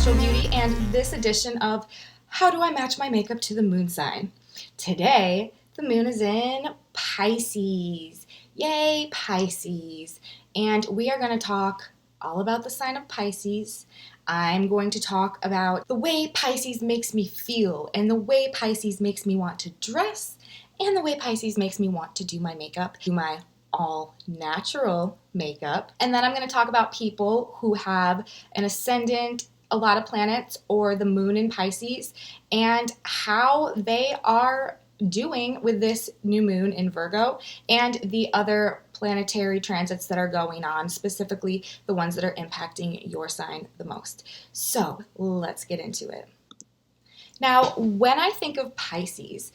AstroBeauty, and this edition of How Do I Match My Makeup to the Moon Sign? Today, the moon is in Pisces. Yay, Pisces. And we are going to talk all about the sign of Pisces. I'm going to talk about the way Pisces makes me feel, and the way Pisces makes me want to dress, and the way Pisces makes me want to do my makeup, do my all natural makeup. And then I'm going to talk about people who have an ascendant, a lot of planets, or the moon in Pisces, and how they are doing with this new moon in Virgo and the other planetary transits that are going on, specifically the ones that are impacting your sign the most. So let's get into it. Now, when I think of Pisces,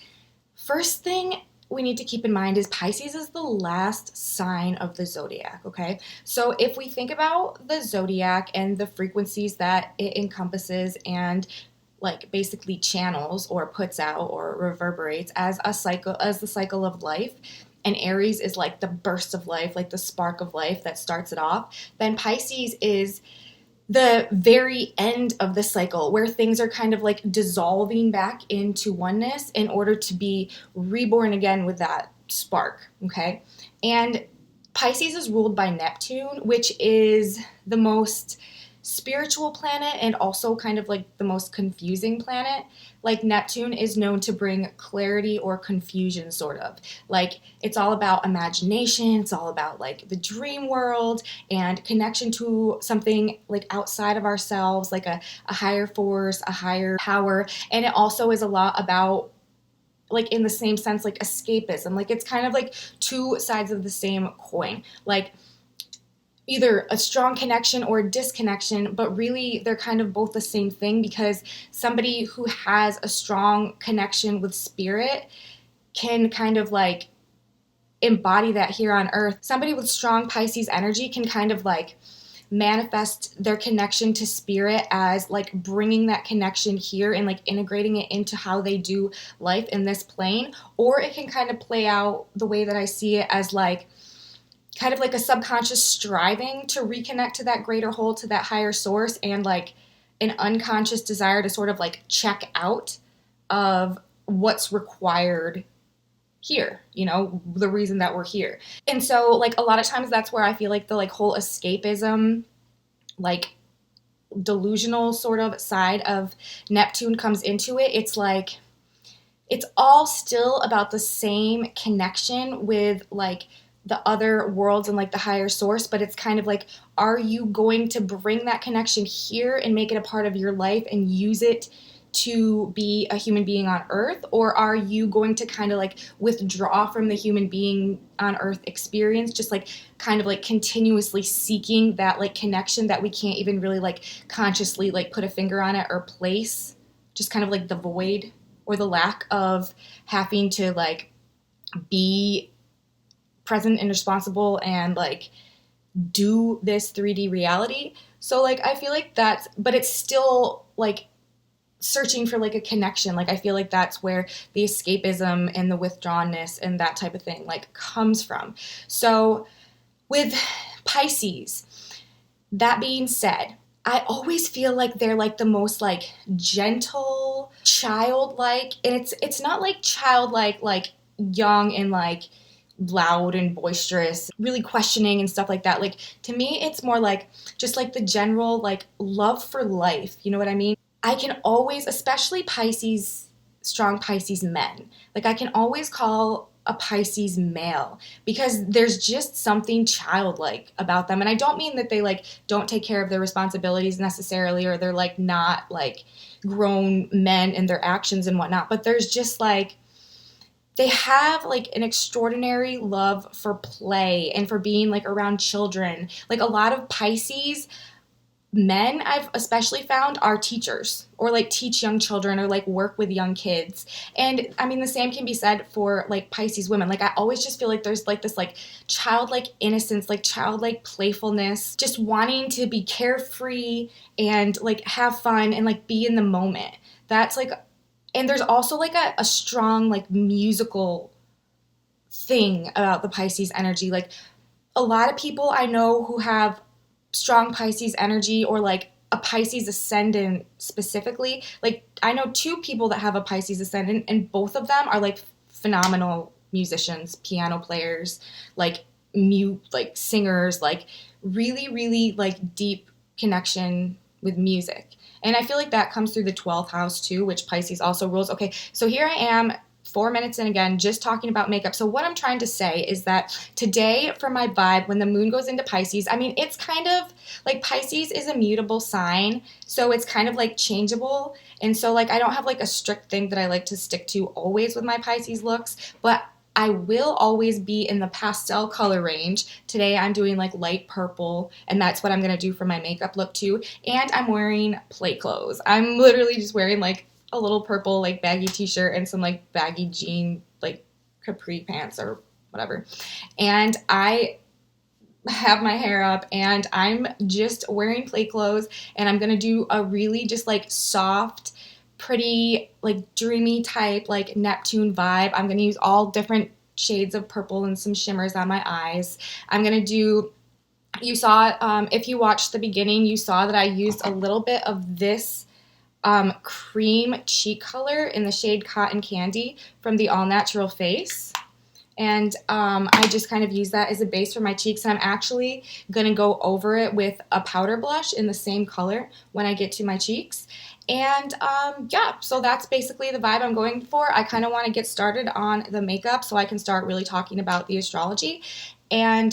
first thing we need to keep in mind is Pisces is the last sign of the zodiac, okay? So if we think about the zodiac and the frequencies that it encompasses and like basically channels or puts out or reverberates as a cycle, as the cycle of life, and Aries is like the burst of life, like the spark of life that starts it off, then Pisces is the very end of the cycle where things are kind of like dissolving back into oneness in order to be reborn again with that spark, okay? And Pisces is ruled by Neptune, which is the most spiritual planet and also kind of like the most confusing planet. Like Neptune is known to bring clarity or confusion, sort of. Like it's all about imagination, it's all about like the dream world and connection to something like outside of ourselves, like a higher force, a higher power. And it also is a lot about, like in the same sense, like escapism. Like it's kind of like two sides of the same coin. Like either a strong connection or a disconnection, but really they're kind of both the same thing, because somebody who has a strong connection with spirit can kind of like embody that here on earth. Somebody with strong Pisces energy can kind of like manifest their connection to spirit as like bringing that connection here and like integrating it into how they do life in this plane. Or it can kind of play out the way that I see it as like kind of like a subconscious striving to reconnect to that greater whole, to that higher source, and like an unconscious desire to sort of like check out of what's required here, you know, the reason that we're here. And so like a lot of times that's where I feel like the like whole escapism, like delusional sort of side of Neptune comes into it. It's like it's all still about the same connection with like the other worlds and like the higher source, but it's kind of like, are you going to bring that connection here and make it a part of your life and use it to be a human being on earth? Or are you going to kind of like withdraw from the human being on earth experience, just like kind of like continuously seeking that like connection that we can't even really like consciously like put a finger on it or place, just kind of like the void or the lack of having to like be present and responsible and like do this 3D reality. So like I feel like that's, but it's still like searching for like a connection. Like I feel like that's where the escapism and the withdrawnness and that type of thing like comes from. So with Pisces, that being said, I always feel like they're like the most like gentle, childlike, and it's not like childlike like young and like loud and boisterous, really questioning and stuff like that. Like to me, it's more like just like the general like love for life. You know what I mean? I can always, especially Pisces, strong Pisces men, like I can always call a Pisces male because there's just something childlike about them. And I don't mean that they like don't take care of their responsibilities necessarily, or they're like not like grown men in their actions and whatnot, but there's just like they have like an extraordinary love for play and for being like around children. Like a lot of Pisces men I've especially found are teachers, or like teach young children, or like work with young kids. And I mean the same can be said for like Pisces women. Like I always just feel like there's like this like childlike innocence, like childlike playfulness, just wanting to be carefree and like have fun and like be in the moment. That's like, and there's also like a strong like musical thing about the Pisces energy. Like a lot of people I know who have strong Pisces energy, or like a Pisces ascendant specifically. Like, I know 2 people that have a Pisces ascendant, and both of them are like phenomenal musicians, piano players, like like singers, like really, really like deep connection with music. And I feel like that comes through the 12th house too, which Pisces also rules. Okay, so here I am 4 minutes in again, just talking about makeup. So what I'm trying to say is that today, for my vibe, when the moon goes into Pisces, I mean, it's kind of like Pisces is a mutable sign, so it's kind of like changeable. And so like I don't have like a strict thing that I like to stick to always with my Pisces looks, but I will always be in the pastel color range. Today I'm doing like light purple, and that's what I'm going to do for my makeup look too. And I'm wearing play clothes. I'm literally just wearing like a little purple like baggy t-shirt and some like baggy jean like capri pants or whatever. And I have my hair up and I'm just wearing play clothes, and I'm going to do a really just like soft, pretty, like dreamy type like Neptune vibe. I'm going to use all different shades of purple and some shimmers on my eyes. I'm going to do, you saw, if you watched the beginning, you saw that I used a little bit of this cream cheek color in the shade Cotton Candy from the All Natural Face. And I just kind of use that as a base for my cheeks. And I'm actually going to go over it with a powder blush in the same color when I get to my cheeks. And yeah, so that's basically the vibe I'm going for. I kind of want to get started on the makeup so I can start really talking about the astrology. And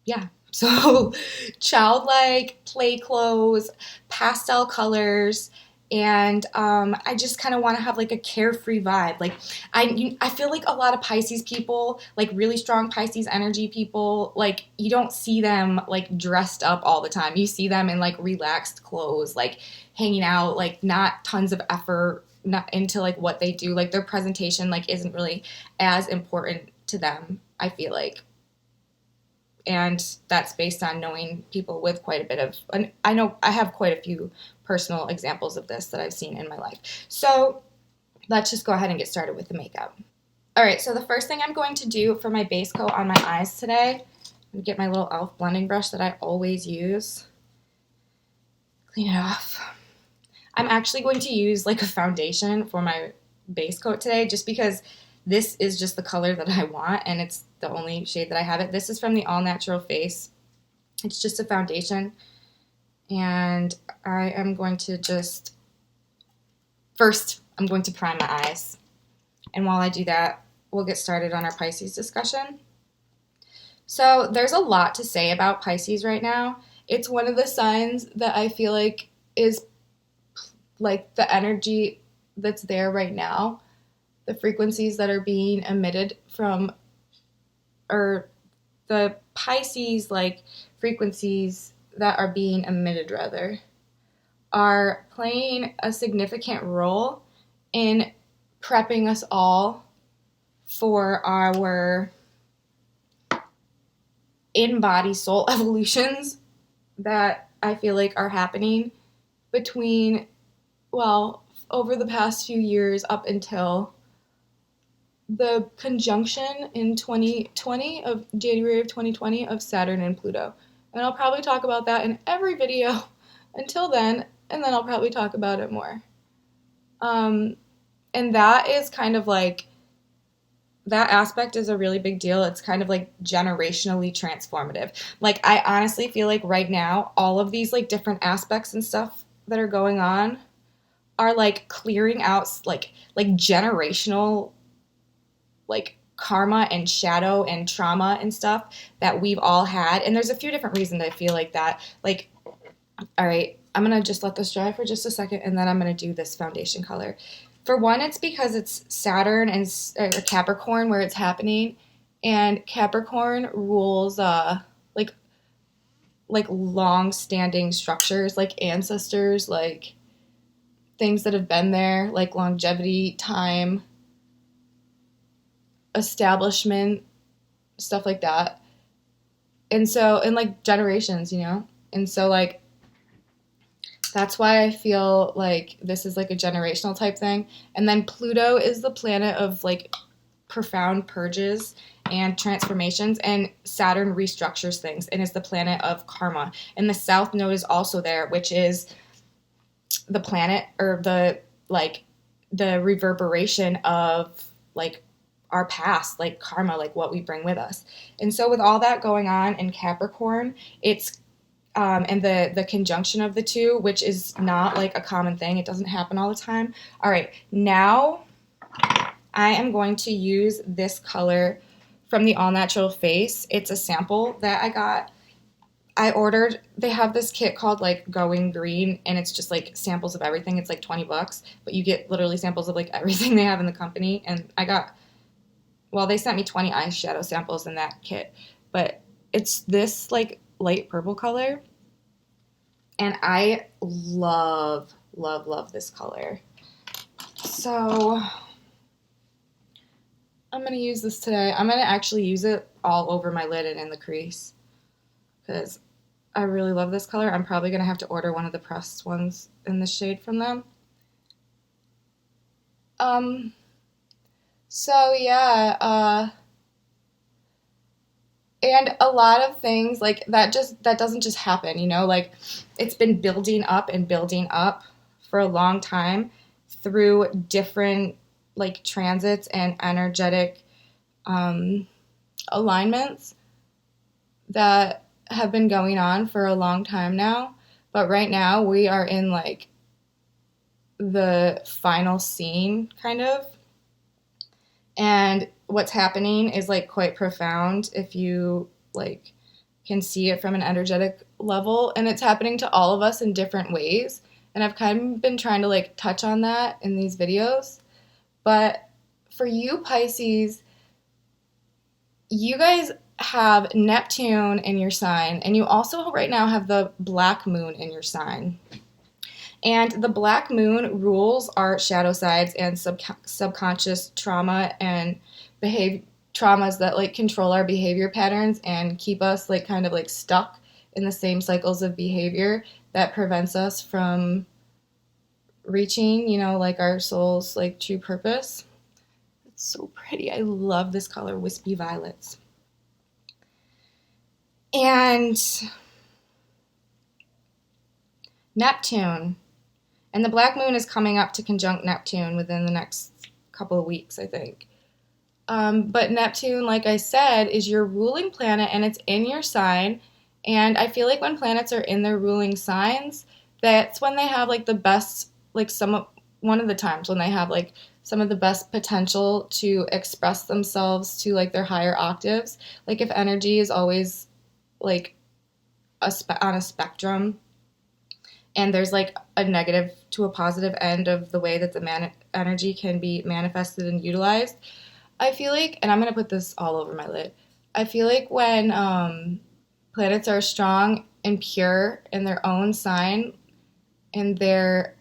yeah. So childlike, play clothes, pastel colors, and I just kind of want to have like a carefree vibe. Like I feel like a lot of Pisces people, like really strong Pisces energy people, like you don't see them like dressed up all the time. You see them in like relaxed clothes, like hanging out, like not tons of effort not into like what they do. Like their presentation like isn't really as important to them, I feel like. And that's based on knowing people with quite a bit of, and I know I have quite a few personal examples of this that I've seen in my life. So let's just go ahead and get started with the makeup. All right, so the first thing I'm going to do for my base coat on my eyes today, I'm get my little e.l.f. blending brush that I always use. Clean it off. I'm actually going to use like a foundation for my base coat today just because this is just the color that I want, and it's the only shade that I have it. This is from the All Natural Face. It's just a foundation, and I am going to just, first, I'm going to prime my eyes. And while I do that, we'll get started on our Pisces discussion. So there's a lot to say about Pisces right now. It's one of the signs that I feel like is like the energy that's there right now, the frequencies that are being emitted from, or the Pisces like frequencies that are being emitted rather, are playing a significant role in prepping us all for our in-body soul evolutions that I feel like are happening between, well, over the past few years up until the conjunction in 2020 of January of 2020 of Saturn and Pluto. And I'll probably talk about that in every video until then, and then I'll probably talk about it more. And that is kind of like, that aspect is a really big deal. It's kind of like generationally transformative. Like I honestly feel like right now, all of these like different aspects and stuff that are going on are like clearing out like generational like karma and shadow and trauma and stuff that we've all had. And there's a few different reasons I feel like that. Like, all right, I'm going to just let this dry for just a second, and then I'm going to do this foundation color. For one, it's because it's Saturn and Capricorn where it's happening, and Capricorn rules like long-standing structures, like ancestors, like things that have been there, like longevity, time, establishment, stuff like that. And so, and like generations, you know? And so like, that's why I feel like this is like a generational type thing. And then Pluto is the planet of like profound purges and transformations, and Saturn restructures things and is the planet of karma. And the South Node is also there, which is the planet, or the reverberation of like our past, like karma, like what we bring with us. And so with all that going on in Capricorn, it's and the conjunction of the two, which is not like a common thing. It doesn't happen all the time. All right, now I am going to use this color from the All Natural Face. It's a sample that I got. I ordered, they have this kit called like Going Green, and it's just like samples of everything. It's like $20, but you get literally samples of like everything they have in the company. And they sent me 20 eyeshadow samples in that kit, but it's this like light purple color. And I love, love, love this color. So I'm going to use this today. I'm going to actually use it all over my lid and in the crease because I really love this color. I'm probably going to have to order one of the pressed ones in this shade from them. So yeah, and a lot of things like that doesn't just happen, you know, like it's been building up and building up for a long time through different like transits and energetic alignments that have been going on for a long time now. But right now we are in like the final scene kind of. And what's happening is like quite profound if you like can see it from an energetic level, and it's happening to all of us in different ways. And I've kind of been trying to like touch on that in these videos. But for you Pisces, you guys have Neptune in your sign, and you also right now have the black moon in your sign. And the black moon rules our shadow sides and subconscious trauma and traumas that like control our behavior patterns and keep us like kind of like stuck in the same cycles of behavior that prevents us from reaching, you know, like our soul's like true purpose. It's so pretty. I love this color, Wispy Violets. And Neptune. And the black moon is coming up to conjunct Neptune within the next couple of weeks, I think. But Neptune, like I said, is your ruling planet, and it's in your sign. And I feel like when planets are in their ruling signs, that's when they have like the best, like one of the times when they have like some of the best potential to express themselves to like their higher octaves. Like if energy is always like on a spectrum, and there's like a negative to a positive end of the way that the energy can be manifested and utilized. I feel like, and I'm going to put this all over my lid, I feel like when planets are strong and pure in their own sign, and their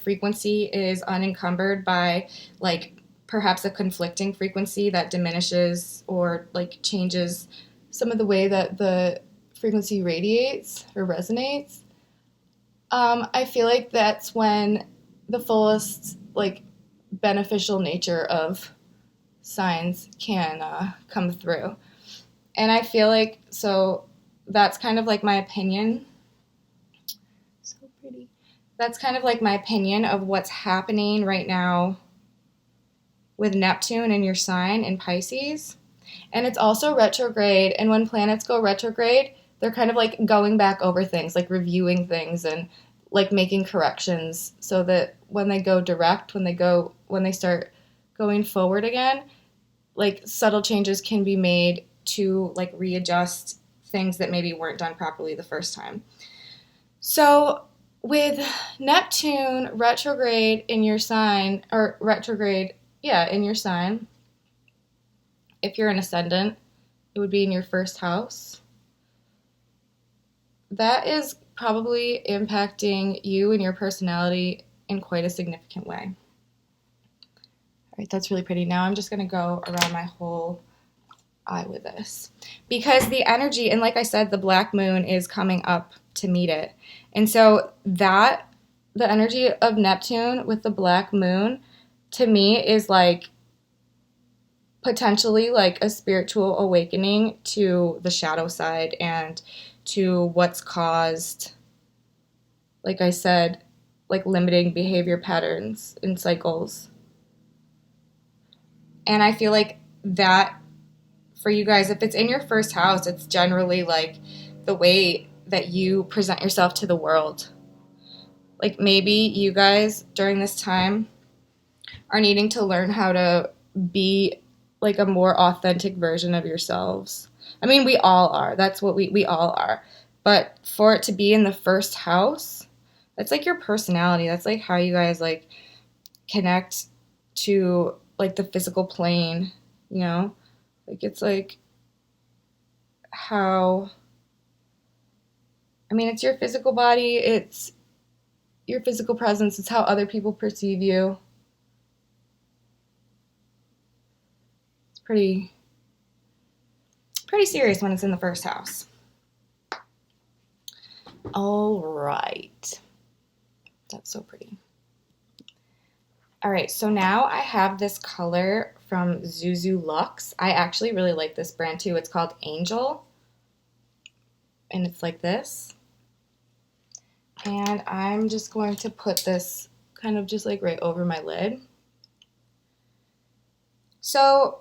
frequency is unencumbered by like perhaps a conflicting frequency that diminishes or like changes some of the way that the frequency radiates or resonates, I feel like that's when the fullest like beneficial nature of signs can come through. And I feel like, so that's kind of like my opinion. So pretty. That's kind of like my opinion of what's happening right now with Neptune in your sign in Pisces. And it's also retrograde. And when planets go retrograde, they're kind of like going back over things, like reviewing things and like making corrections so that when they go direct, when they start going forward again, like subtle changes can be made to like readjust things that maybe weren't done properly the first time. So with Neptune retrograde in your sign, or retrograde, yeah, in your sign, if you're an ascendant, it would be in your first house. That is probably impacting you and your personality in quite a significant way. All right, that's really pretty. Now I'm just going to go around my whole eye with this. Because the energy, and like I said, the black moon is coming up to meet it. And so the energy of Neptune with the black moon, to me, is like potentially like a spiritual awakening to the shadow side and to what's caused, like I said, like limiting behavior patterns and cycles. And I feel like that for you guys, if it's in your first house, it's generally like the way that you present yourself to the world. Like maybe you guys during this time are needing to learn how to be like a more authentic version of yourselves. I mean, we all are. That's what we all are. But for it to be in the first house, that's like your personality. That's like how you guys like connect to like the physical plane, you know? Like it's like how I mean, it's your physical body, it's your physical presence, it's how other people perceive you. It's pretty serious when it's in the first house. All right. That's so pretty. All right, so now I have this color from Zuzu Luxe. I actually really like this brand too. It's called Angel, and it's like this. And I'm just going to put this kind of just like right over my lid. So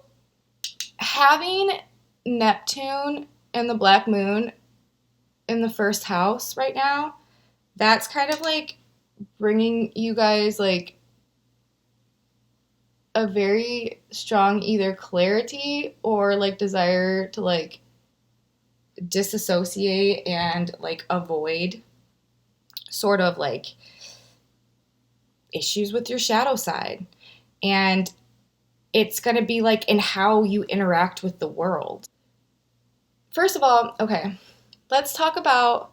having Neptune and the Black Moon in the first house right now, that's kind of like bringing you guys like a very strong either clarity or like desire to like disassociate and like avoid sort of like issues with your shadow side. And it's going to be like in how you interact with the world. First of all, okay, let's talk about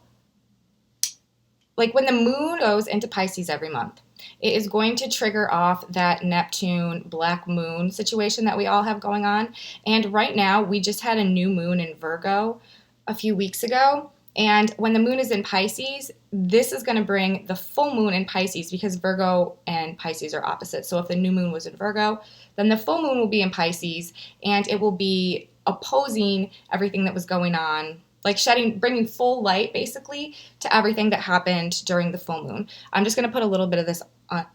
like when the moon goes into Pisces every month. It is going to trigger off that Neptune Black Moon situation that we all have going on. And right now, we just had a new moon in Virgo a few weeks ago. And when the moon is in Pisces, this is going to bring the full moon in Pisces because Virgo and Pisces are opposite. So if the new moon was in Virgo, then the full moon will be in Pisces and it will be opposing everything that was going on, like bringing full light basically to everything that happened during the full moon. I'm just going to put a little bit of this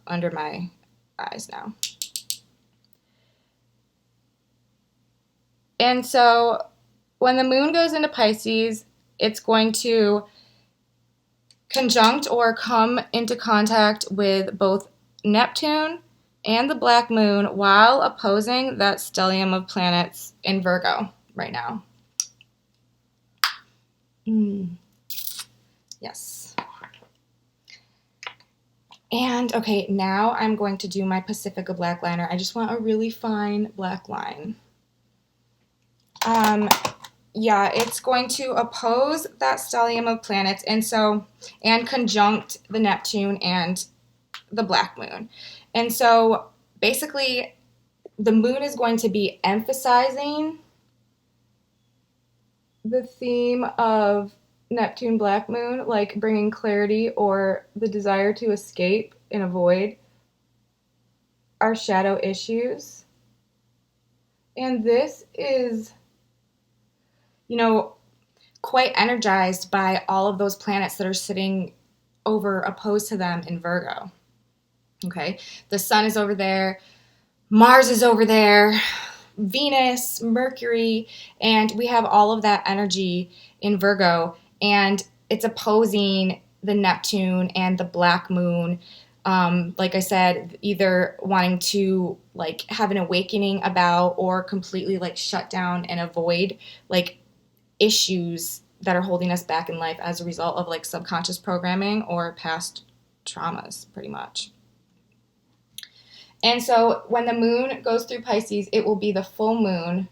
under my eyes now. And so when the moon goes into Pisces, it's going to conjunct or come into contact with both Neptune and the Black Moon while opposing that stellium of planets in Virgo right now. Yes. And okay, now I'm going to do my Pacifica black liner. I just want a really fine black line. Yeah, it's going to oppose that stellium of planets and conjunct the Neptune and the Black Moon. And so basically the moon is going to be emphasizing the theme of Neptune Black Moon, like bringing clarity or the desire to escape and avoid our shadow issues. And this is, quite energized by all of those planets that are sitting over opposed to them in Virgo. Okay, the sun is over there, Mars is over there, Venus, Mercury, and we have all of that energy in Virgo, and it's opposing the Neptune and the Black Moon. Like I said, either wanting to like have an awakening about or completely like shut down and avoid like issues that are holding us back in life as a result of like subconscious programming or past traumas, pretty much. And so when the moon goes through Pisces, it will be the full moon.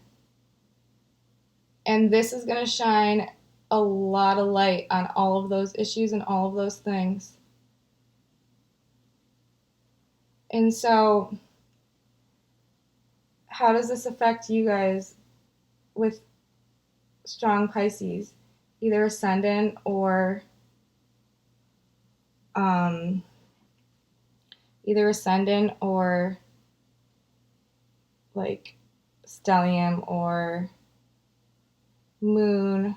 And this is going to shine a lot of light on all of those issues and all of those things. And so how does this affect you guys with strong Pisces? Either ascendant or like stellium or moon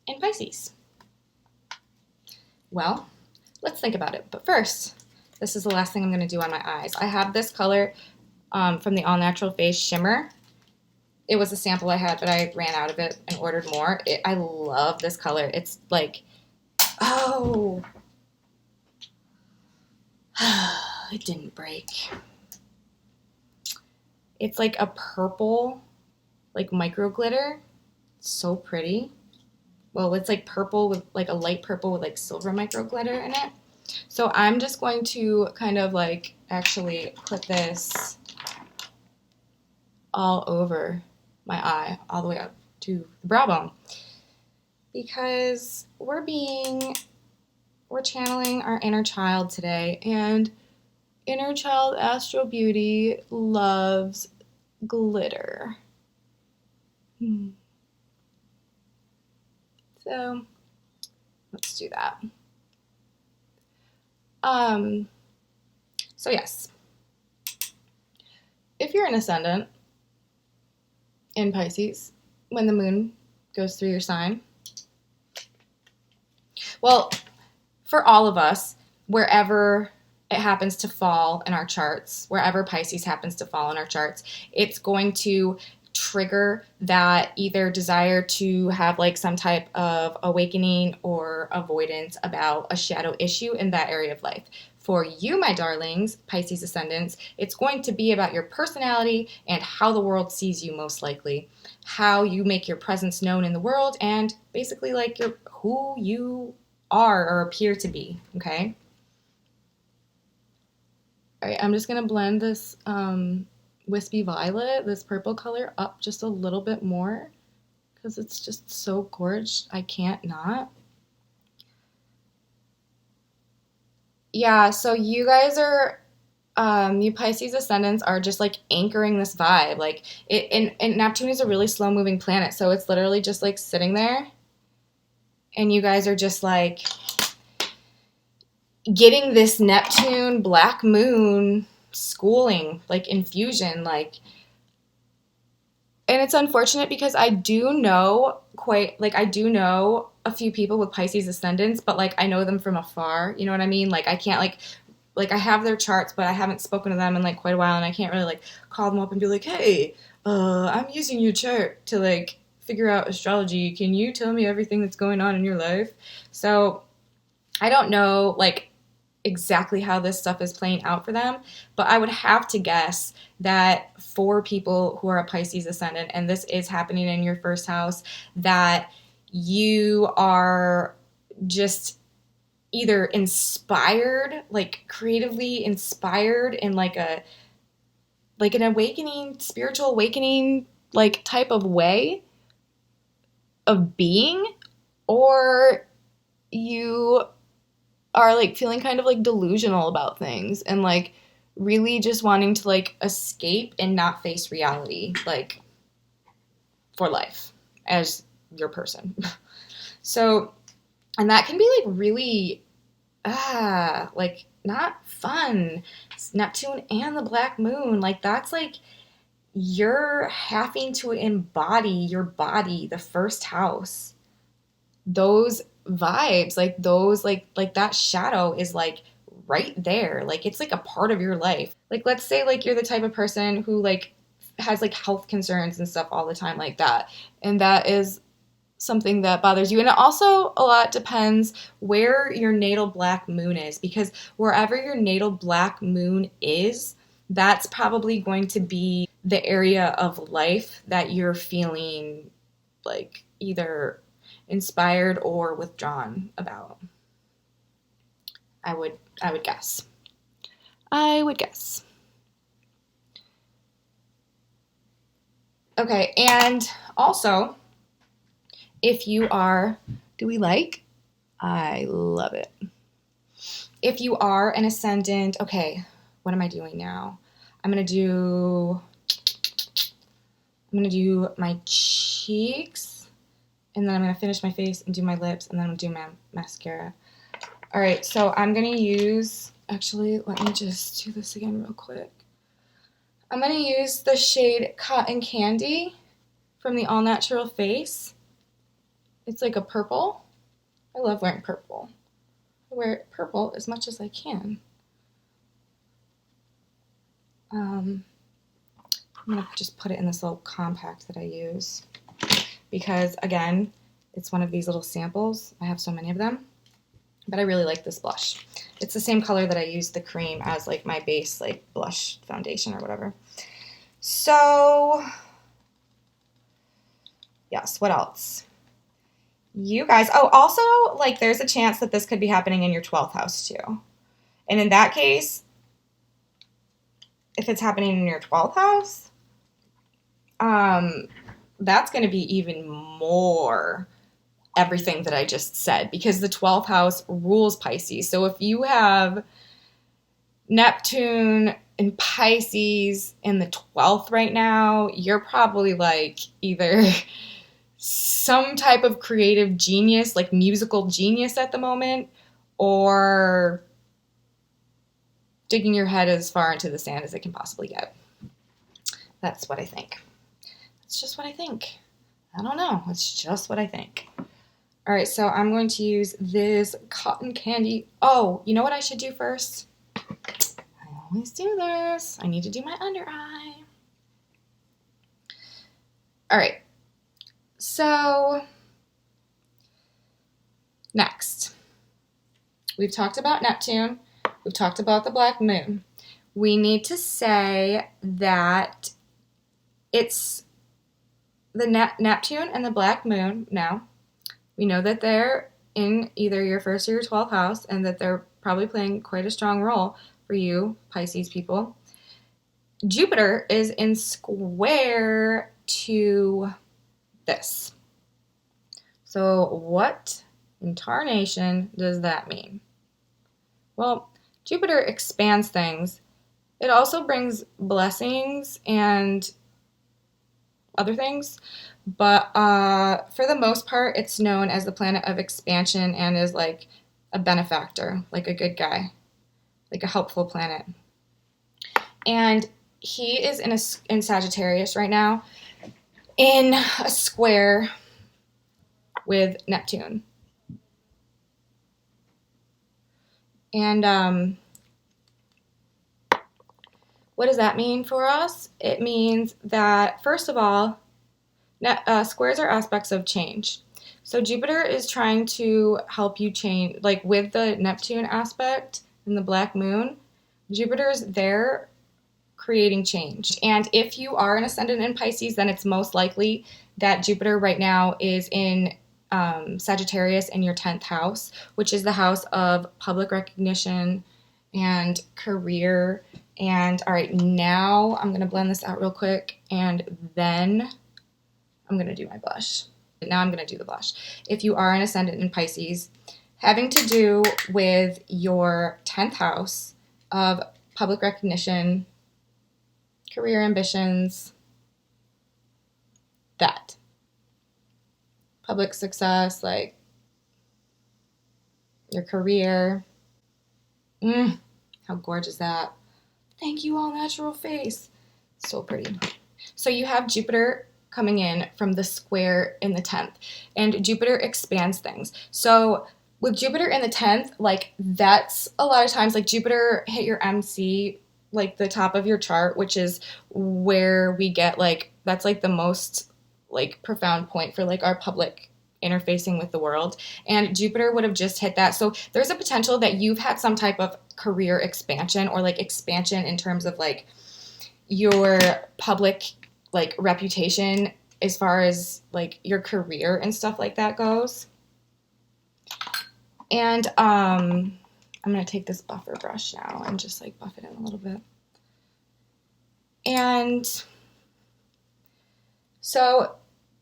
in Pisces? Well, let's think about it. But first, this is the last thing I'm going to do on my eyes. I have this color from the All Natural Face Shimmer. It was a sample I had, but I ran out of it and ordered more. I love this color. It's like, oh, it didn't break. It's like a purple, like micro glitter. It's so pretty. Well, it's like purple with like a light purple with like silver micro glitter in it. So I'm just going to kind of like actually put this all over my eye, all the way up to the brow bone, because we're channeling our inner child today, and inner child AstroBeauty loves glitter. So let's do that. So yes, if you're an ascendant in Pisces when the moon goes through your sign, well, for all of us, wherever it happens to fall in our charts, wherever Pisces happens to fall in our charts, it's going to trigger that either desire to have like some type of awakening or avoidance about a shadow issue in that area of life. For you, my darlings, Pisces ascendants, it's going to be about your personality and how the world sees you, most likely, how you make your presence known in the world, and basically like who you are or appear to be, okay? All right, I'm just going to blend this wispy violet, this purple color, up just a little bit more because it's just so gorgeous. I can't not. Yeah, so you guys are, you Pisces ascendants are just like anchoring this vibe. Like and Neptune is a really slow moving planet, so it's literally just like sitting there, and you guys are just like getting this Neptune black moon schooling, like infusion, like. And it's unfortunate because I do know a few people with Pisces ascendants, but like I know them from afar. You know what I mean? Like I can't like I have their charts, but I haven't spoken to them in like quite a while, and I can't really like call them up and be like, hey, I'm using your chart to like figure out astrology. Can you tell me everything that's going on in your life? So I don't know like exactly how this stuff is playing out for them, but I would have to guess that for people who are a Pisces ascendant, and this is happening in your first house, that you are just either inspired, like creatively inspired in like an awakening, spiritual awakening, like type of way of being, or you are like feeling kind of like delusional about things and like really just wanting to like escape and not face reality, like for life as your person. So, and that can be like really like not fun. Neptune and the black moon, like that's like you're having to embody your body, the first house, those vibes, like those like that shadow is like right there, like it's like a part of your life. Like let's say like you're the type of person who like has like health concerns and stuff all the time like that, and that is something that bothers you. And it also a lot depends where your natal black moon is, because wherever your natal black moon is, that's probably going to be the area of life that you're feeling like either inspired or withdrawn about. I would guess. I would guess. Okay, and also, if you are, do we like? I love it. If you are an ascendant, okay, what am I doing now? I'm gonna do my cheeks, and then I'm gonna finish my face and do my lips, and then I'm gonna do my mascara. All right, so I'm gonna use, actually, let me just do this again real quick. I'm going to use the shade Cotton Candy from the All Natural Face. It's like a purple. I love wearing purple. I wear purple as much as I can. I'm going to just put it in this little compact that I use because, again, it's one of these little samples. I have so many of them, but I really like this blush. It's the same color that I use the cream as like my base like blush foundation or whatever. So, yes, what else? You guys, oh, also, like, there's a chance that this could be happening in your 12th house, too. And in that case, if it's happening in your 12th house, that's going to be even more everything that I just said, because the 12th house rules Pisces. So if you have Neptune and Pisces in the 12th right now, you're probably, like, either some type of creative genius, like musical genius at the moment, or digging your head as far into the sand as it can possibly get. That's what I think. It's just what I think. I don't know. It's just what I think. All right, so I'm going to use this Cotton Candy. Oh, you know what I should do first? I always do this. I need to do my under eye. All right. So, next, we've talked about Neptune. We've talked about the black moon. We need to say that it's the Neptune and the black moon now. We know that they're in either your first or your 12th house and that they're probably playing quite a strong role for you, Pisces people. Jupiter is in square to this. So what in tarnation does that mean? Well, Jupiter expands things. It also brings blessings and other things, but for the most part, it's known as the planet of expansion and is like a benefactor, like a good guy, like a helpful planet. And he is in Sagittarius right now, in a square with Neptune. And what does that mean for us? It means that, first of all, squares are aspects of change. So Jupiter is trying to help you change, like with the Neptune aspect and the black moon, Jupiter's there creating change. And if you are an ascendant in Pisces, then it's most likely that Jupiter right now is in Sagittarius in your 10th house, which is the house of public recognition and career. And all right, now I'm going to blend this out real quick, and then I'm going to do my blush. Now I'm going to do the blush. If you are an ascendant in Pisces, having to do with your 10th house of public recognition, career ambitions, that. Public success, like your career. How gorgeous is that? Thank you, All Natural Face. So pretty. So you have Jupiter coming in from the square in the 10th, and Jupiter expands things. So with Jupiter in the 10th, like that's a lot of times like Jupiter hit your MC, like the top of your chart, which is where we get like, that's like the most like profound point for like our public interfacing with the world. And Jupiter would have just hit that. So there's a potential that you've had some type of career expansion or like expansion in terms of like your public like reputation as far as like your career and stuff like that goes. And I'm going to take this buffer brush now and just like buff it in a little bit. And so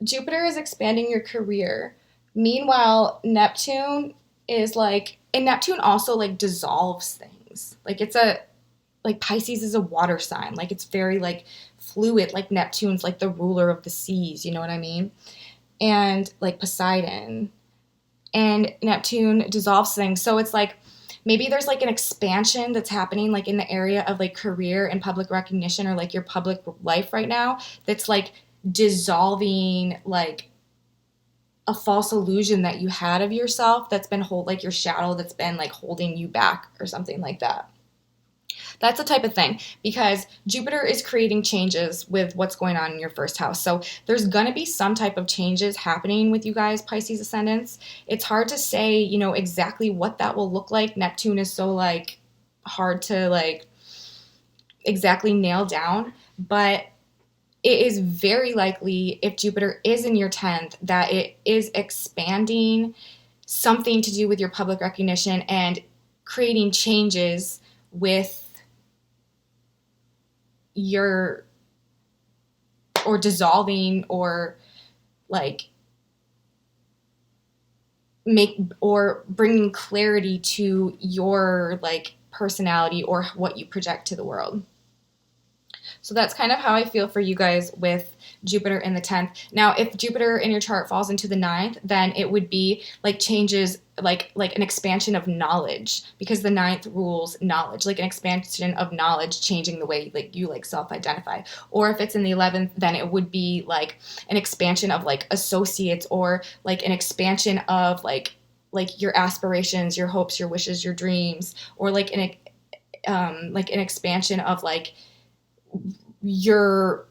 Jupiter is expanding your career. Meanwhile, Neptune is like, and Neptune also like dissolves things. Like it's a, like Pisces is a water sign. Like it's very like fluid, like Neptune's like the ruler of the seas, you know what I mean? And like Poseidon. And Neptune dissolves things. So it's like maybe there's like an expansion that's happening like in the area of like career and public recognition or like your public life right now that's like dissolving like a false illusion that you had of yourself that's been like your shadow that's been like holding you back or something like that. That's the type of thing because Jupiter is creating changes with what's going on in your first house. So there's going to be some type of changes happening with you guys, Pisces ascendants. It's hard to say, you know, exactly what that will look like. Neptune is so like hard to like exactly nail down, but it is very likely if Jupiter is in your 10th that it is expanding something to do with your public recognition and creating changes with your or dissolving or like make or bringing clarity to your like personality or what you project to the world. So that's kind of how I feel for you guys with Jupiter in the 10th. Now, if Jupiter in your chart falls into the 9th, then it would be like changes, like an expansion of knowledge, because the 9th rules knowledge, like an expansion of knowledge, changing the way like you like self-identify. Or if it's in the 11th, then it would be like an expansion of like associates or like an expansion of like your aspirations, your hopes, your wishes, your dreams, or like an expansion of like your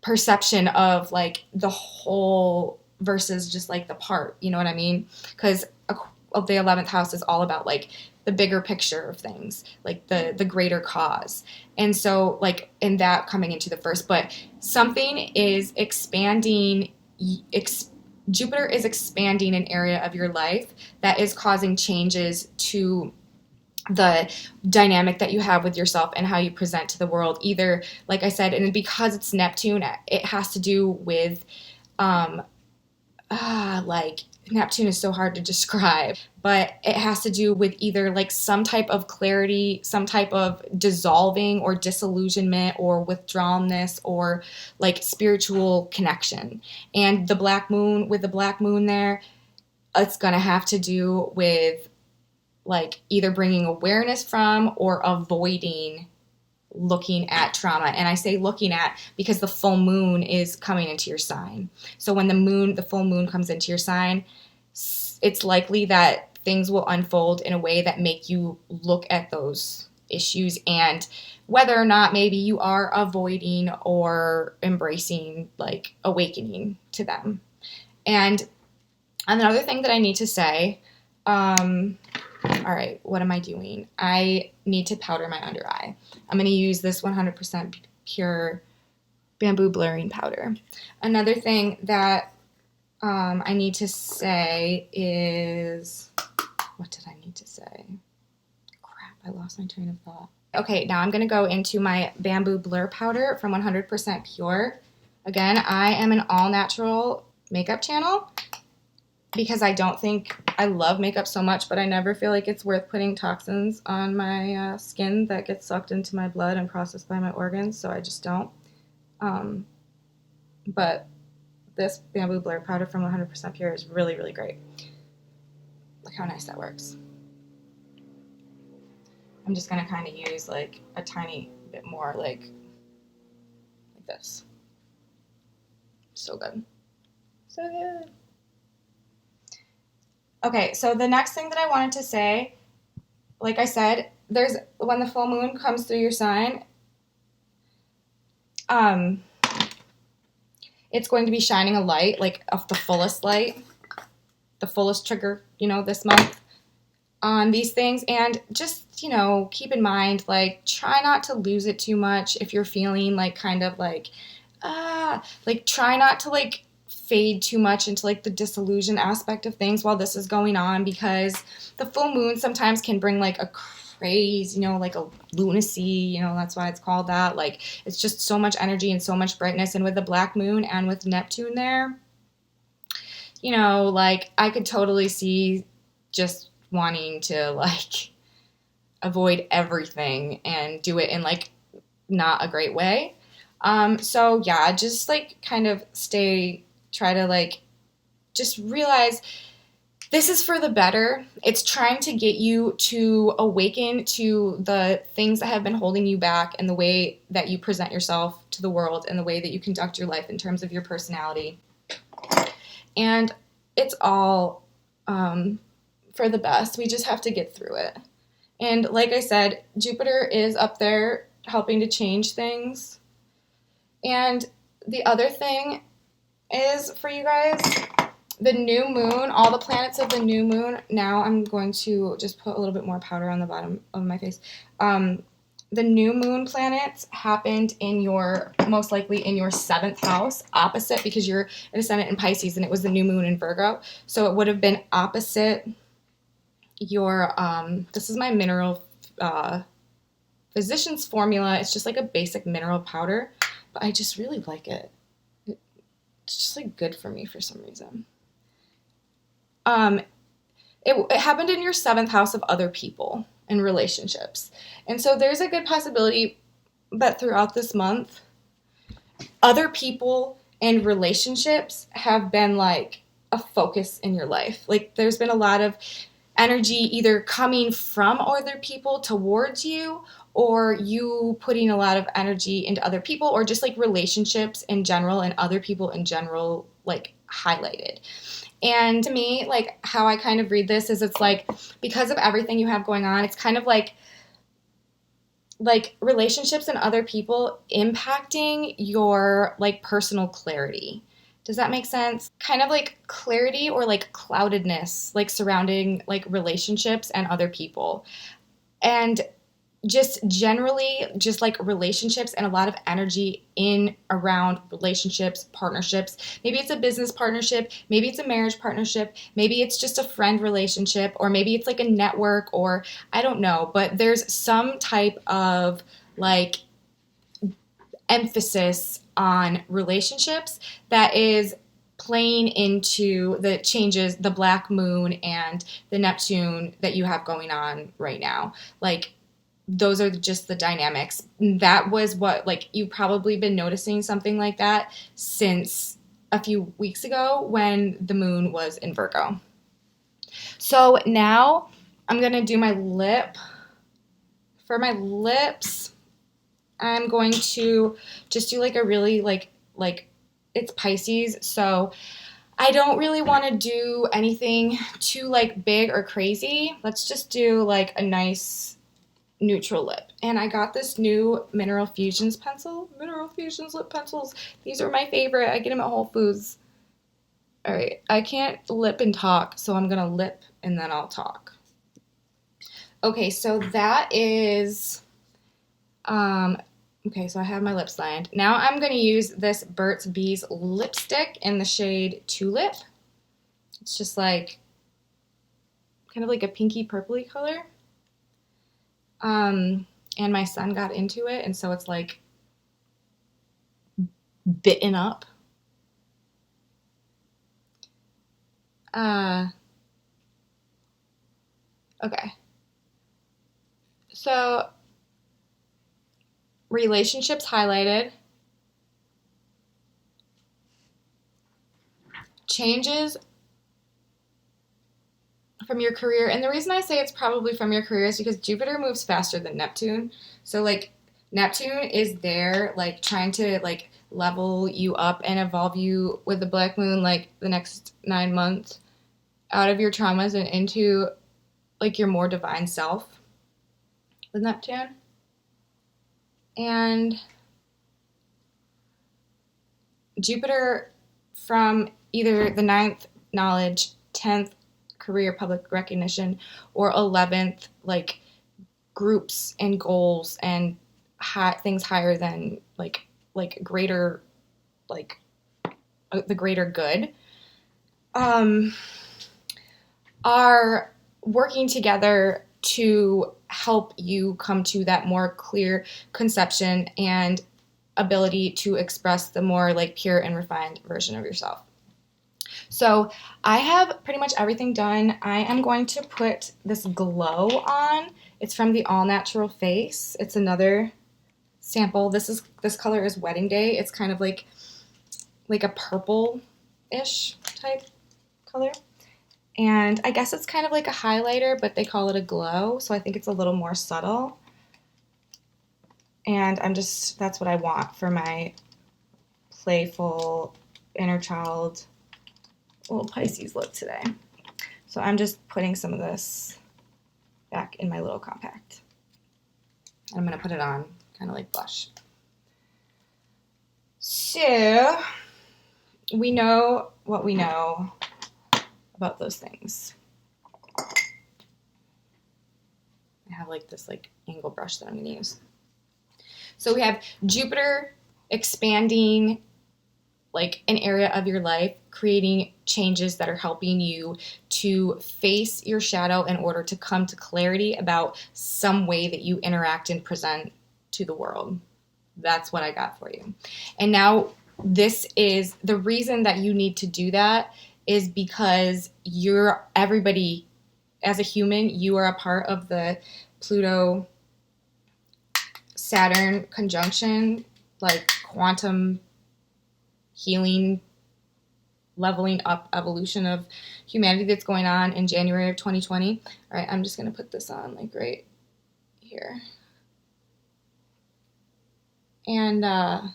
perception of like the whole versus just like the part, you know what I mean? Because the 11th house is all about like the bigger picture of things, like the greater cause. And so like in that coming into the first, but something is expanding, Jupiter is expanding an area of your life that is causing changes to the dynamic that you have with yourself and how you present to the world. Either, like I said, and because it's Neptune, it has to do with, like Neptune is so hard to describe, but it has to do with either like some type of clarity, some type of dissolving or disillusionment or withdrawalness or like spiritual connection. And the black moon, with the black moon there, it's going to have to do with like either bringing awareness from or avoiding looking at trauma. And I say looking at because the full moon is coming into your sign. So when the full moon comes into your sign, it's likely that things will unfold in a way that make you look at those issues and whether or not maybe you are avoiding or embracing, like awakening to them. And another thing that I need to say, all right, what am I doing? I need to powder my under eye. I'm going to use this 100% pure bamboo blurring powder. Another thing that I need to say is, what did I need to say? Crap, I lost my train of thought. Okay, now I'm going to go into my bamboo blur powder from 100% pure. Again, I am an all-natural makeup channel, because I don't think I love makeup so much, but I never feel like it's worth putting toxins on my skin that gets sucked into my blood and processed by my organs, so I just don't. But this bamboo blur powder from 100% pure is really, really great. Look how nice that works. I'm just going to kind of use like a tiny bit more like this. So good. So good. Okay, so the next thing that I wanted to say, like I said, when the full moon comes through your sign, it's going to be shining a light, like of the fullest light, the fullest trigger, you know, this month on these things. And just, you know, keep in mind, like, try not to lose it too much if you're feeling like kind of like try not to like fade too much into like the disillusion aspect of things while this is going on, because the full moon sometimes can bring like a craze, you know, like a lunacy, you know, that's why it's called that. Like, it's just so much energy and so much brightness. And with the black moon and with Neptune there, you know, like I could totally see just wanting to like avoid everything and do it in like not a great way. So yeah, just like kind of try to like just realize This is for the better. It's trying to get you to awaken to the things that have been holding you back and the way that you present yourself to the world and the way that you conduct your life in terms of your personality. And it's all for the best. We just have to get through it. And like I said, Jupiter is up there helping to change things. And the other thing is for you guys, the new moon, all the planets of the new moon. Now I'm going to just put a little bit more powder on the bottom of my face. The new moon planets happened in your, most likely in your 7th house, opposite, because you're an ascendant in Pisces and it was the new moon in Virgo. So it would have been opposite your, this is my mineral physician's formula. It's just like a basic mineral powder, but I just really like it. It's just like good for me for some reason. It happened in your 7th house of other people and relationships. And so there's a good possibility that throughout this month, other people and relationships have been like a focus in your life. Like there's been a lot of energy either coming from other people towards you, or you putting a lot of energy into other people, or just like relationships in general and other people in general, like highlighted. And to me, like how I kind of read this is it's like because of everything you have going on, it's kind of like relationships and other people impacting your like personal clarity. Does that make sense? Kind of like clarity or like cloudedness, like surrounding like relationships and other people. And just generally, just like relationships and a lot of energy in around relationships, partnerships. Maybe it's a business partnership, maybe it's a marriage partnership, maybe it's just a friend relationship, or maybe it's like a network, or I don't know, but there's some type of like emphasis on relationships that is playing into the changes, the black moon and the Neptune that you have going on right now. Like those are just the dynamics. That was what, like, you've probably been noticing something like that since a few weeks ago when the moon was in Virgo. So now I'm going to do my lip. For my lips, I'm going to just do like a really like it's Pisces, so I don't really want to do anything too like big or crazy. Let's just do like a nice neutral lip. And I got this new Mineral Fusions pencil. Mineral Fusions lip pencils. These are my favorite. I get them at Whole Foods. All right. I can't lip and talk, so I'm going to lip and then I'll talk. Okay, so that is, okay, so I have my lips lined. Now I'm going to use this Burt's Bees lipstick in the shade Tulip. It's just like, kind of like a pinky purpley color. And my son got into it, and so it's like bitten up. Okay. So relationships highlighted. Changes from your career. And the reason I say it's probably from your career is because Jupiter moves faster than Neptune. So like Neptune is there like trying to like level you up and evolve you with the black moon like the next 9 months out of your traumas and into like your more divine self with Neptune. And Jupiter from either the 9th knowledge, 10th career public recognition, or 11th like groups and goals and things higher than like greater like the greater good are working together to help you come to that more clear conception and ability to express the more like pure and refined version of yourself. So I have pretty much everything done. I am going to put this glow on. It's from the All Natural Face. It's another sample. This color is Wedding Day. It's kind of like a purple-ish type color. And I guess it's kind of like a highlighter, but they call it a glow, so I think it's a little more subtle. And that's what I want for my playful inner child little Pisces look today. So I'm just putting some of this back in my little compact. I'm going to put it on kind of like blush. So we know what we know about those things. I have like this like angle brush that I'm going to use. So we have Jupiter expanding like an area of your life, creating changes that are helping you to face your shadow in order to come to clarity about some way that you interact and present to the world. That's what I got for you. And now this is the reason that you need to do that is because everybody as a human, you are a part of the Pluto Saturn conjunction, like quantum healing, leveling up evolution of humanity that's going on in January of 2020. All right, I'm just going to put this on like right here. And, oh,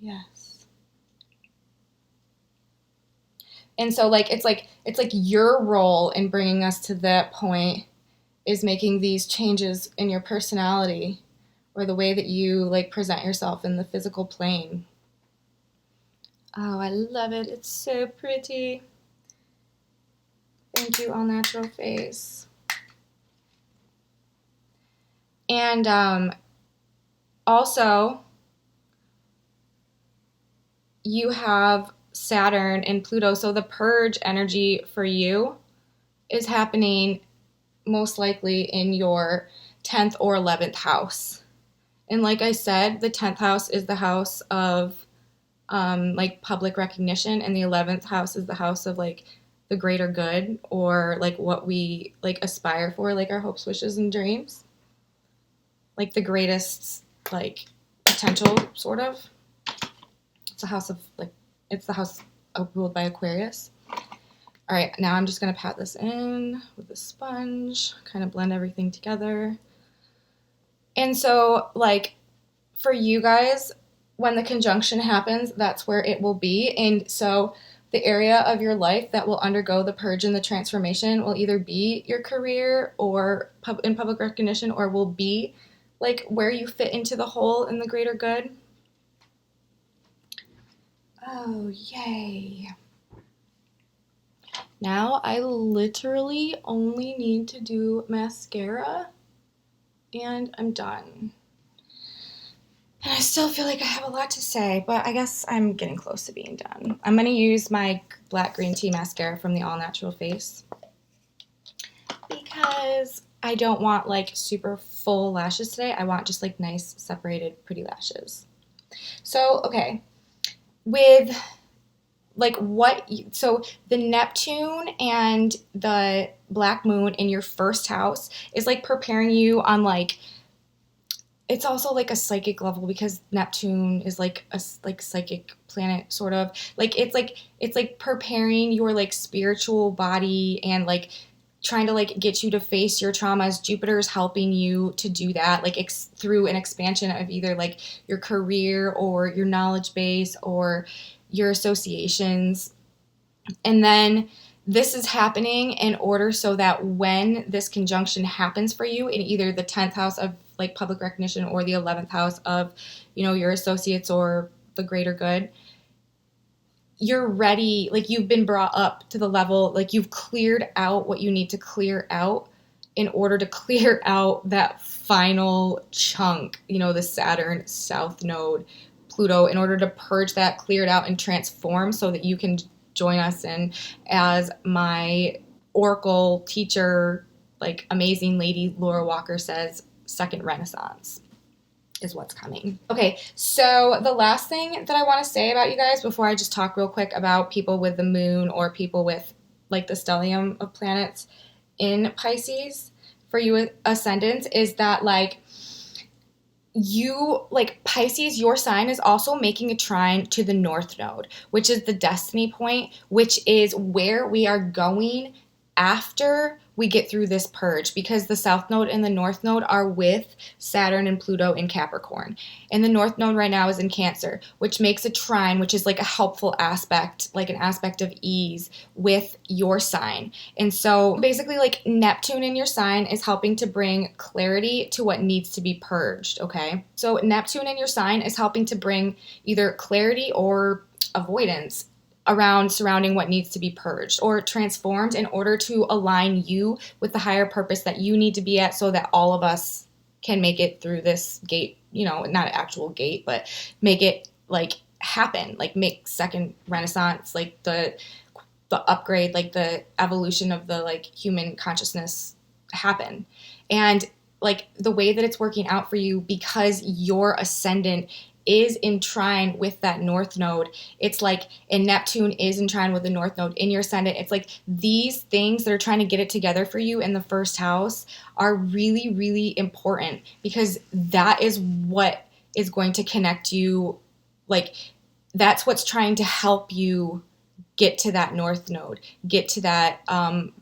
yes. And so it's like your role in bringing us to that point is making these changes in your personality or the way that you like present yourself in the physical plane. Oh, I love it. It's so pretty. Thank you, All Natural Face. And also, you have Saturn and Pluto. So the purge energy for you is happening most likely in your 10th or 11th house. And like I said, the 10th house is the house of like public recognition, and the 11th house is the house of like the greater good, or like what we like aspire for, like our hopes, wishes, and dreams, like the greatest like potential, sort of. It's a house of like, it's the house ruled by Aquarius. All right, now I'm just gonna pat this in with a sponge, kind of blend everything together. And so like for you guys, when the conjunction happens, that's where it will be. And so the area of your life that will undergo the purge and the transformation will either be your career or in public recognition, or will be like where you fit into the whole in the greater good. Oh, yay. Now I literally only need to do mascara and I'm done. And I still feel like I have a lot to say, but I guess I'm getting close to being done. I'm going to use my black green tea mascara from the All Natural Face because I don't want like super full lashes today. I want just like nice, separated, pretty lashes. So, okay, with like so the Neptune and the Black Moon in your first house is like preparing you on like, it's also like a psychic level because Neptune is like a like psychic planet, sort of. Like it's like preparing your like spiritual body and like trying to like get you to face your traumas. Jupiter's helping you to do that, like through an expansion of either like your career or your knowledge base or your associations. And then this is happening in order so that when this conjunction happens for you in either the 10th house of like public recognition or the 11th house of, you know, your associates or the greater good, you're ready, like you've been brought up to the level, like you've cleared out what you need to clear out in order to clear out that final chunk, you know, the Saturn, South Node, Pluto, in order to purge that, clear it out, and transform so that you can join us in, as my Oracle teacher, like amazing lady Laura Walker says, second renaissance is what's coming. Okay, so the last thing that I want to say about you guys before I just talk real quick about people with the moon or people with like the stellium of planets in Pisces for you ascendants is that like you, like Pisces, your sign is also making a trine to the North Node, which is the destiny point, which is where we are going after we get through this purge, because the South Node and the North Node are with Saturn and Pluto in Capricorn. And the North Node right now is in Cancer, which makes a trine, which is like a helpful aspect, like an aspect of ease with your sign. And so basically, like Neptune in your sign is helping to bring clarity to what needs to be purged, okay? So Neptune in your sign is helping to bring either clarity or avoidance around surrounding what needs to be purged or transformed in order to align you with the higher purpose that you need to be at, so that all of us can make it through this gate, you know, not an actual gate, but make it like happen, like make second renaissance, like the upgrade, like the evolution of the like human consciousness happen. And like the way that it's working out for you, because your ascendant is in trine with that North Node, it's like, and Neptune is in trine with the North Node in your ascendant. It's like these things that are trying to get it together for you in the first house are really, really important, because that is what is going to connect you. Like, that's what's trying to help you get to that North Node, get to that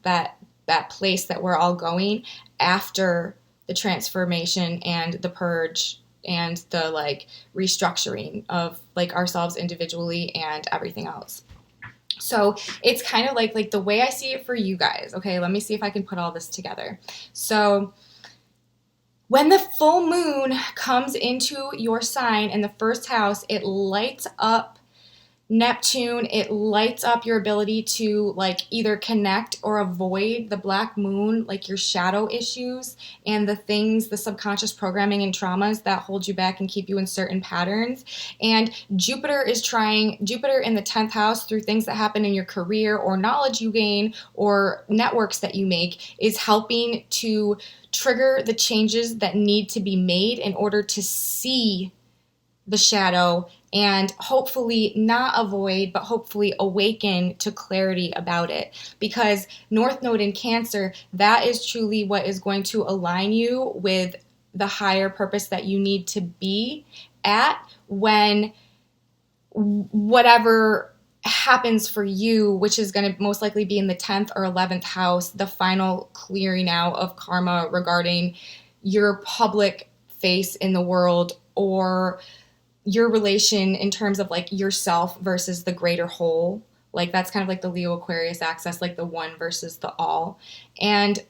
that place that we're all going after the transformation and the purge and the like restructuring of like ourselves individually and everything else. So it's kind of like the way I see it for you guys. Okay, let me see if I can put all this together. So when the full moon comes into your sign in the first house, it lights up Neptune, it lights up your ability to like either connect or avoid the black moon, like your shadow issues and the things, the subconscious programming and traumas that hold you back and keep you in certain patterns. And Jupiter in the 10th house, through things that happen in your career or knowledge you gain or networks that you make, is helping to trigger the changes that need to be made in order to see the shadow and hopefully not avoid, but hopefully awaken to clarity about it. Because North Node in Cancer, that is truly what is going to align you with the higher purpose that you need to be at when whatever happens for you, which is going to most likely be in the 10th or 11th house, the final clearing out of karma regarding your public face in the world, or your relation in terms of like yourself versus the greater whole. Like that's kind of like the Leo Aquarius axis, like the one versus the all. And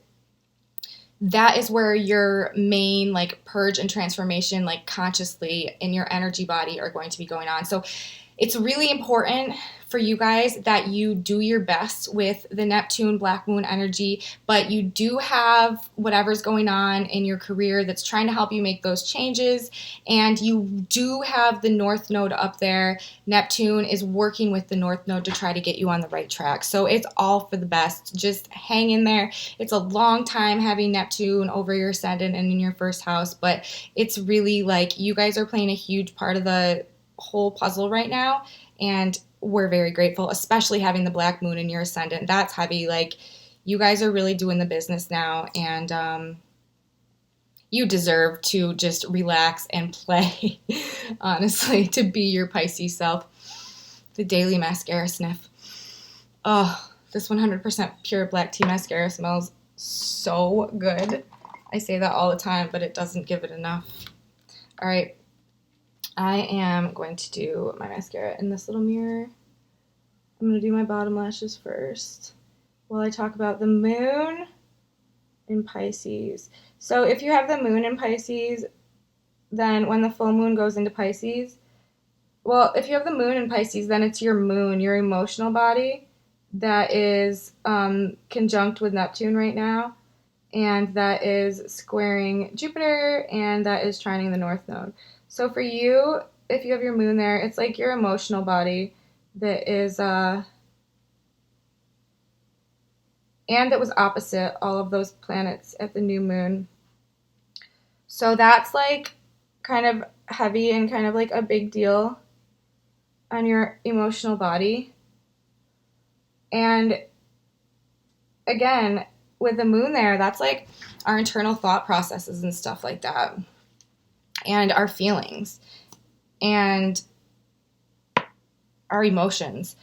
that is where your main like purge and transformation, like consciously in your energy body, are going to be going on. So it's really important for you guys that you do your best with the Neptune Black Moon energy, but you do have whatever's going on in your career that's trying to help you make those changes, and you do have the North Node up there. Neptune is working with the North Node to try to get you on the right track. So it's all for the best. Just hang in there. It's a long time having Neptune over your ascendant and in your first house, but it's really like you guys are playing a huge part of the whole puzzle right now, and we're very grateful, especially having the Black Moon in your ascendant. That's heavy. Like, you guys are really doing the business now, and you deserve to just relax and play, honestly, to be your Pisces self. The daily mascara sniff. Oh, this 100% pure black tea mascara smells so good. I say that all the time, but it doesn't give it enough. All right. I am going to do my mascara in this little mirror. I'm going to do my bottom lashes first while I talk about the moon in Pisces. So if you have the moon in Pisces, then when the full moon goes into Pisces, well, if you have the moon in Pisces, then it's your moon, your emotional body, that is conjunct with Neptune right now, and that is squaring Jupiter, and that is trining the North Node. So for you, if you have your moon there, it's like your emotional body that is, and that was opposite all of those planets at the new moon. So that's like kind of heavy and kind of like a big deal on your emotional body. And again, with the moon there, that's like our internal thought processes and stuff like that. and our feelings and our emotions.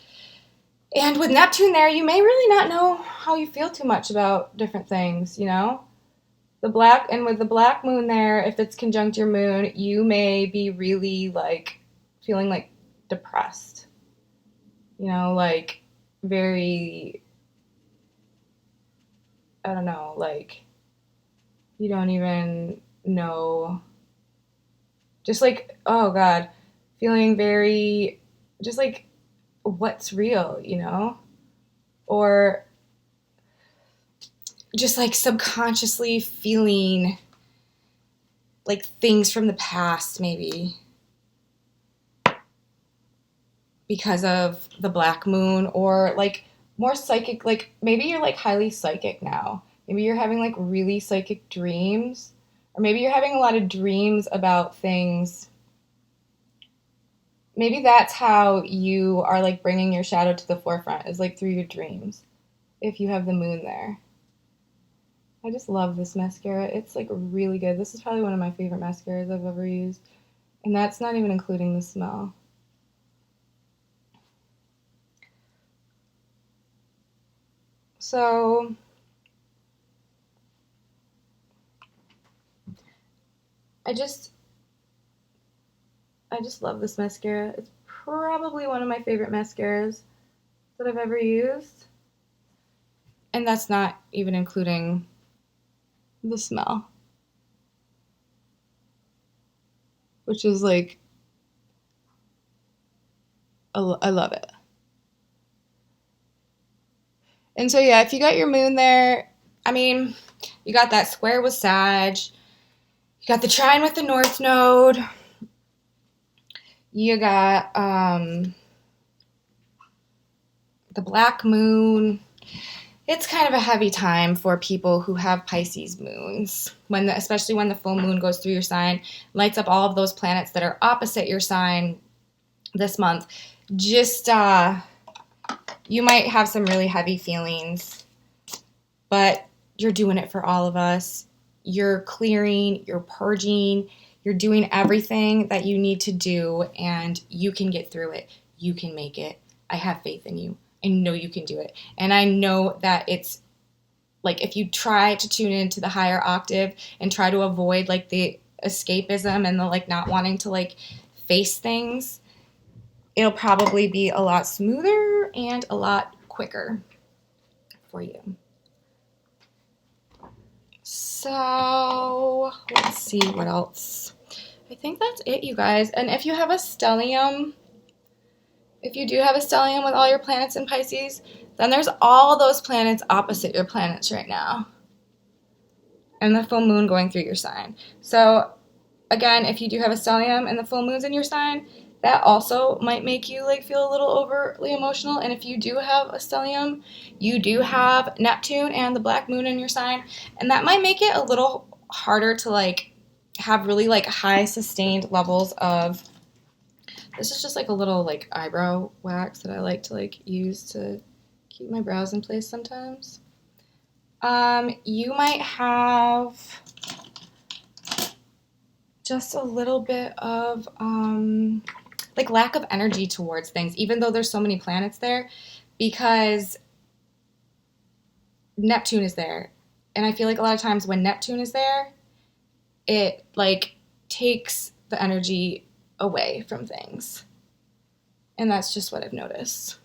And with Neptune there, you may really not know how you feel too much about different things, you know? With the black moon there, if it's conjunct your moon, you may be really like feeling like depressed. You know, like very, I don't know, like you don't even know, just like, oh God, feeling very, just like what's real, you know? Or just like subconsciously feeling like things from the past, maybe because of the black moon, or like more psychic, like maybe you're like highly psychic now. Maybe you're having like really psychic dreams, or maybe you're having a lot of dreams about things. Maybe that's how you are like bringing your shadow to the forefront, is like through your dreams, if you have the moon there. I just love this mascara. It's like really good. This is probably one of my favorite mascaras I've ever used. And that's not even including the smell. So I just I just love this mascara. It's probably one of my favorite mascaras that I've ever used. And that's not even including the smell, which is like, I love it. And so, yeah, if you got your moon there, I mean, you got that square with Sag, you got the trine with the North Node, you got the black moon. It's kind of a heavy time for people who have Pisces moons, especially when the full moon goes through your sign, lights up all of those planets that are opposite your sign this month. Just, you might have some really heavy feelings, but you're doing it for all of us. You're clearing, you're purging, you're doing everything that you need to do, and you can get through it. You can make it. I have faith in you. I know you can do it. And I know that it's like if you try to tune into the higher octave and try to avoid like the escapism and the like not wanting to like face things, it'll probably be a lot smoother and a lot quicker for you. So let's see what else. I think that's it, you guys. And if you have a stellium, if you do have a stellium with all your planets in Pisces, then there's all those planets opposite your planets right now, and the full moon going through your sign. So again, if you do have a stellium and the full moon's in your sign, that also might make you like feel a little overly emotional. And if you do have a stellium, you do have Neptune and the black moon in your sign, and that might make it a little harder to like have really like high sustained levels of, this is just like a little like eyebrow wax that I like to like use to keep my brows in place sometimes. You might have just a little bit of like lack of energy towards things, even though there's so many planets there, because Neptune is there. And I feel like a lot of times when Neptune is there, it like takes the energy away from things. And that's just what I've noticed.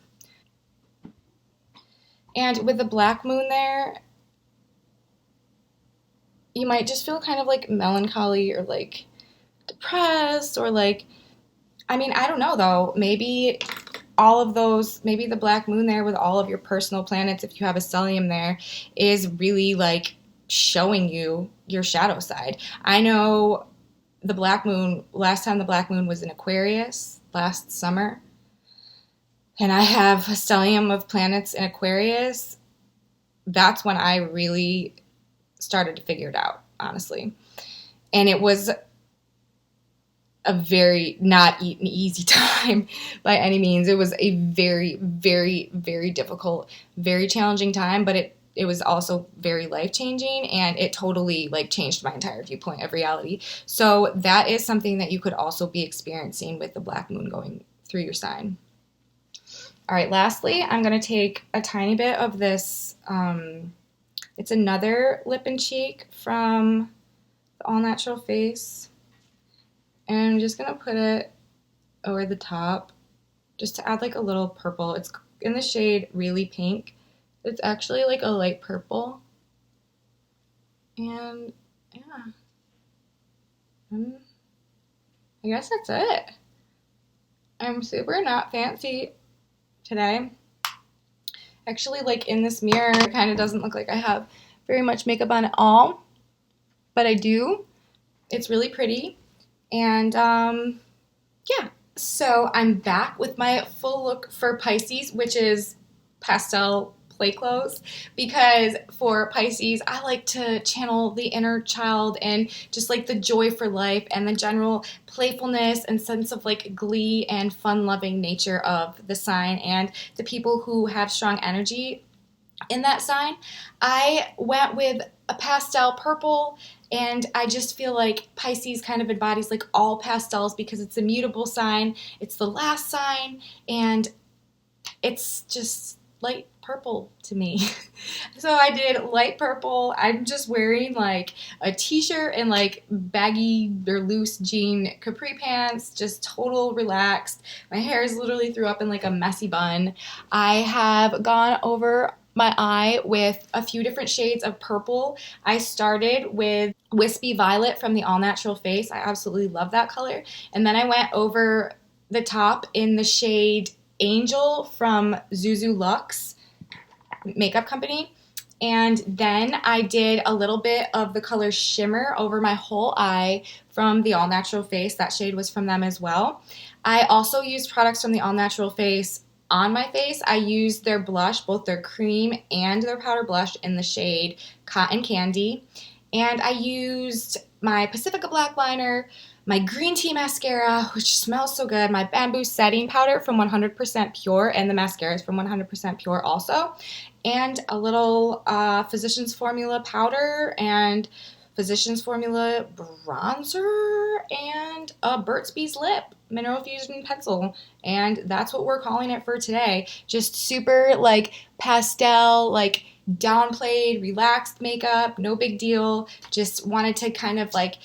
And with the black moon there, you might just feel kind of like melancholy or like depressed, or like, I mean, I don't know though. Maybe all of those, maybe the black moon there with all of your personal planets, if you have a stellium there, is really like showing you your shadow side. I know the black moon, last time the black moon was in Aquarius last summer, and I have a stellium of planets in Aquarius. That's when I really started to figure it out, honestly. And it was a very not an easy time by any means. It was a very, very, very difficult, very challenging time, but it it was also very life-changing, and it totally like changed my entire viewpoint of reality. So that is something that you could also be experiencing with the black moon going through your sign. All right, lastly, I'm going to take a tiny bit of this. It's another lip and cheek from the All Natural Face. And I'm just going to put it over the top just to add like a little purple. It's in the shade Really Pink. It's actually like a light purple. And yeah, I guess that's it. I'm super not fancy today. Actually, like in this mirror, it kind of doesn't look like I have very much makeup on at all, but I do. It's really pretty. And yeah, so I'm back with my full look for Pisces, which is pastel play clothes, because for Pisces, I like to channel the inner child and just like the joy for life and the general playfulness and sense of like glee and fun-loving nature of the sign and the people who have strong energy in that sign. I went with a pastel purple, and I just feel like Pisces kind of embodies like all pastels because it's a mutable sign, it's the last sign, and it's just light purple to me. So I did light purple. I'm just wearing like a t-shirt and like baggy or loose jean capri pants, just total relaxed. My hair is literally threw up in like a messy bun. I have gone over my eye with a few different shades of purple. I started with Wispy Violet from the All Natural Face. I absolutely love that color. And then I went over the top in the shade Angel from Zuzu Luxe makeup company. And then I did a little bit of the color Shimmer over my whole eye from the All Natural Face. That shade was from them as well. I also used products from the All Natural Face on my face. I used their blush, both their cream and their powder blush, in the shade Cotton Candy. And I used my Pacifica Black Liner, my green tea mascara, which smells so good, my bamboo setting powder from 100% Pure, and the mascara is from 100% Pure also, and a little Physicians Formula powder and Physicians Formula bronzer and a Burt's Bees lip mineral fusion pencil. And that's what we're calling it for today. Just super like pastel, like downplayed, relaxed makeup, no big deal. Just wanted to kind of like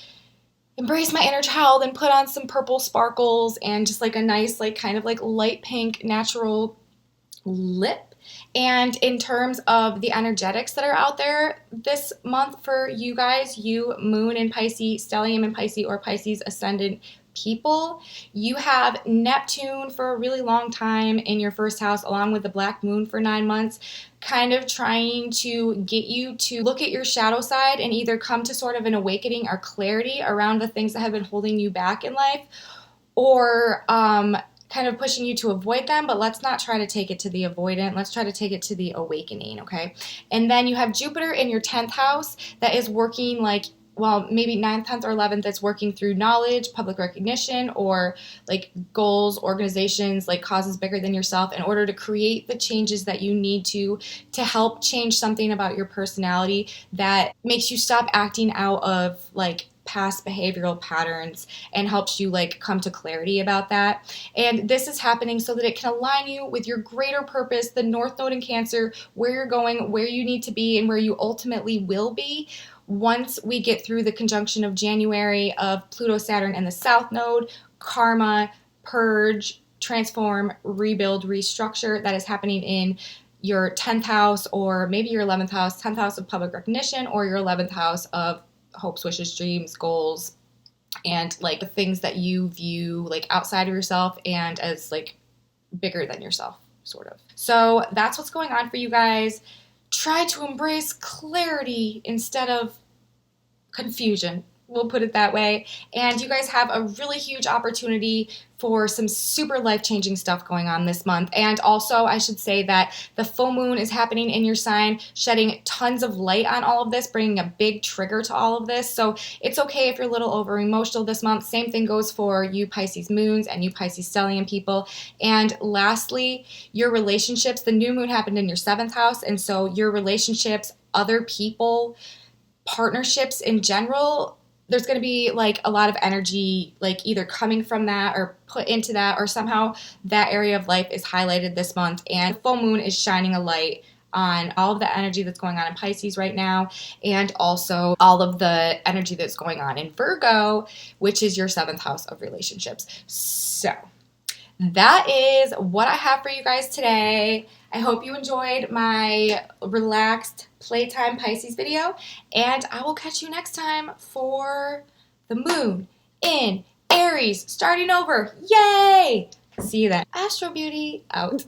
embrace my inner child and put on some purple sparkles and just like a nice like kind of like light pink natural lip. And in terms of the energetics that are out there this month for you guys, you Moon in Pisces, Stellium in Pisces, or Pisces Ascendant people, you have Neptune for a really long time in your first house, along with the Black Moon for 9 months, kind of trying to get you to look at your shadow side and either come to sort of an awakening or clarity around the things that have been holding you back in life, or kind of pushing you to avoid them. But let's not try to take it to the avoidant. Let's try to take it to the awakening, okay? And then you have Jupiter in your 10th house that is working like, well, maybe 9th, 10th, or 11th, that's working through knowledge, public recognition, or like goals, organizations, like causes bigger than yourself, in order to create the changes that you need to help change something about your personality that makes you stop acting out of like past behavioral patterns and helps you like come to clarity about that. And this is happening so that it can align you with your greater purpose, the North Node in Cancer, where you're going, where you need to be, and where you ultimately will be once we get through the conjunction of January of Pluto, Saturn, and the South Node, karma, purge, transform, rebuild, restructure that is happening in your 10th house, or maybe your 11th house, 10th house of public recognition, or your 11th house of hopes, wishes, dreams, goals, and like the things that you view like outside of yourself and as like bigger than yourself, sort of. So that's what's going on for you guys. Try to embrace clarity instead of confusion. We'll put it that way. And you guys have a really huge opportunity for some super life-changing stuff going on this month. And also, I should say that the full moon is happening in your sign, shedding tons of light on all of this, bringing a big trigger to all of this. So it's okay if you're a little over-emotional this month. Same thing goes for you Pisces moons and you Pisces stellium people. And lastly, your relationships. The new moon happened in your 7th house, and so your relationships, other people, partnerships in general, there's going to be like a lot of energy like either coming from that or put into that, or somehow that area of life is highlighted this month. And the full moon is shining a light on all of the energy that's going on in Pisces right now, and also all of the energy that's going on in Virgo, which is your 7th house of relationships. So that is what I have for you guys today. I hope you enjoyed my relaxed playtime Pisces video, and I will catch you next time for the moon in Aries, starting over. Yay! See you then. Astro Beauty out.